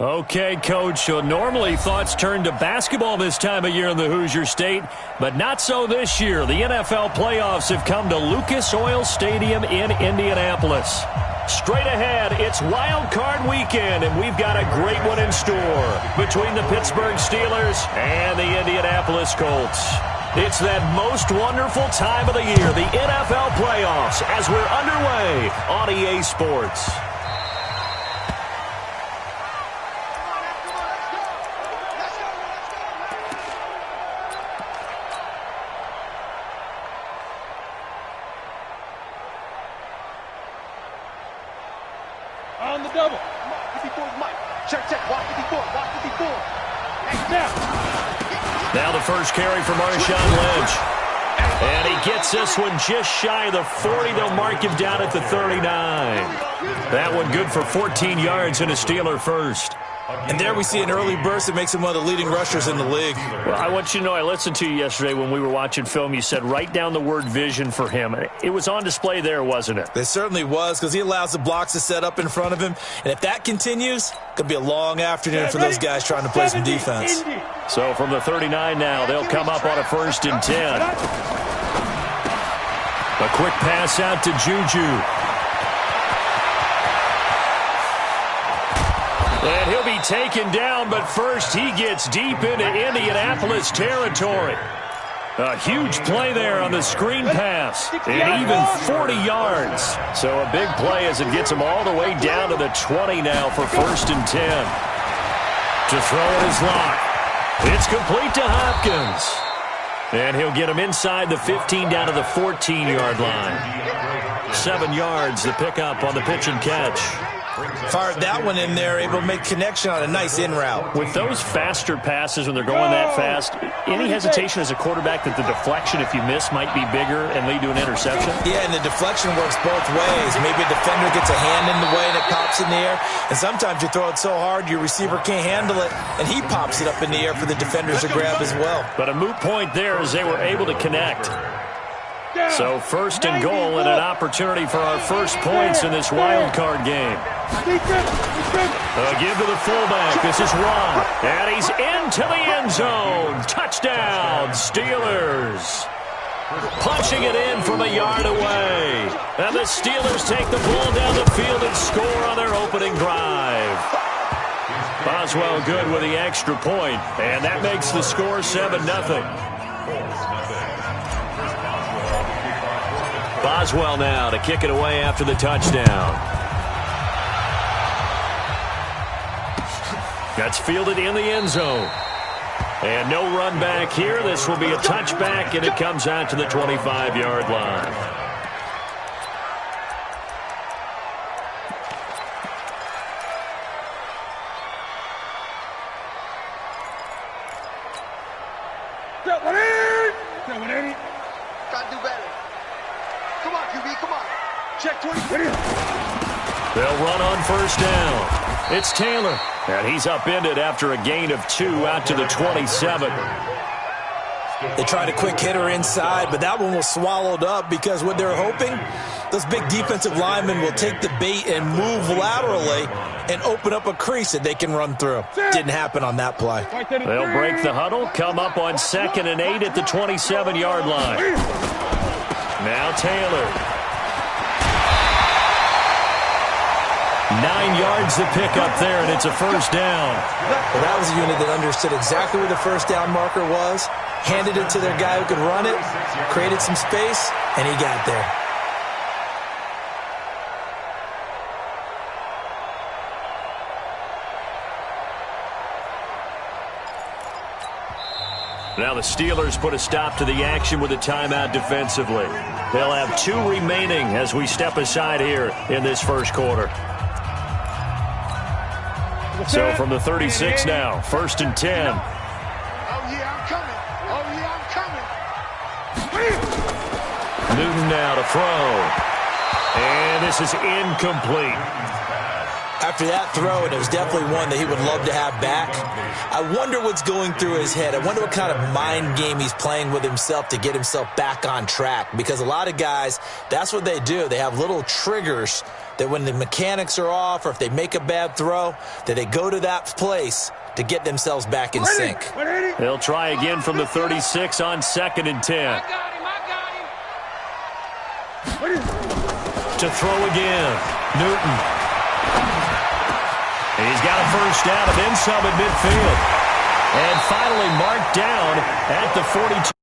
Okay, Coach, so normally thoughts turn to basketball this time of year in the Hoosier State, but not so this year. The NFL playoffs have come to Lucas Oil Stadium in Indianapolis. Straight ahead, it's Wild Card Weekend, and we've got a great one in store between the Pittsburgh Steelers and the Indianapolis Colts. It's that most wonderful time of the year, the NFL playoffs, as we're underway on EA Sports. On the double. 54, Mike. Check. Walk 54. Now the first carry for Marshawn Lynch. And he gets this one just shy of the 40. They'll mark him down at the 39. That one good for 14 yards and a Steeler first. And there we see an early burst that makes him one of the leading rushers in the league. Well, I want you to know, I listened to you yesterday when we were watching film. You said write down the word vision for him. It was on display there, wasn't it? It certainly was, because he allows the blocks to set up in front of him. And if that continues, it could be a long afternoon for those guys trying to play some defense. So from the 39 now, they'll come up on a 1st and 10. A quick pass out to Juju. And he'll be taken down, but first he gets deep into Indianapolis territory. A huge play there on the screen pass, and even 40 yards. So a big play as it gets him all the way down to the 20 now for 1st and 10. To throw it is Locke. It's complete to Hopkins. And he'll get him inside the 15 down to the 14-yard line. 7 yards the pickup on the pitch and catch. Fired that one in there, able to make connection on a nice in route. With those faster passes when they're going that fast, any hesitation as a quarterback that the deflection, if you miss, might be bigger and lead to an interception? Yeah, and the deflection works both ways. Maybe a defender gets a hand in the way and it pops in the air. And sometimes you throw it so hard your receiver can't handle it, and he pops it up in the air for the defenders to grab as well. But a moot point there as they were able to connect. So 1st and goal and an opportunity for our first points in this wild card game. A give to the fullback. This is Ron. And he's into the end zone. Touchdown, Steelers. Punching it in from a yard away. And the Steelers take the ball down the field and score on their opening drive. Boswell good with the extra point. And that makes the score 7-0. Boswell now to kick it away after the touchdown. That's fielded in the end zone. And no run back here. This will be a touchback, and it comes out to the 25-yard line. Gotta do better. Come on, QB, come on. Check 20. They'll run on 1st down. It's Taylor. And he's upended after a gain of 2 out to the 27. They tried a quick hitter inside, but that one was swallowed up because what they're hoping, those big defensive linemen will take the bait and move laterally and open up a crease that they can run through. Didn't happen on that play. They'll break the huddle, come up on 2nd and 8 at the 27-yard line. Now Taylor. 9 yards to pick up there, and it's a 1st down. Well, that was a unit that understood exactly where the 1st down marker was, handed it to their guy who could run it, created some space, and he got there. Now the Steelers put a stop to the action with a timeout defensively. They'll have 2 remaining as we step aside here in this first quarter. So from the 36 now, 1st and 10. Oh, yeah, I'm coming. Oh, yeah, I'm coming. Newton now to throw. And this is incomplete. After that throw, and it was definitely one that he would love to have back. I wonder what's going through his head. I wonder what kind of mind game he's playing with himself to get himself back on track. Because a lot of guys, that's what they do. They have little triggers that when the mechanics are off or if they make a bad throw, that they go to that place to get themselves back in sync. They'll try again from the 36 on 2nd and 10. To throw again, Newton. He's got a first down and then some at midfield. And finally marked down at the 42.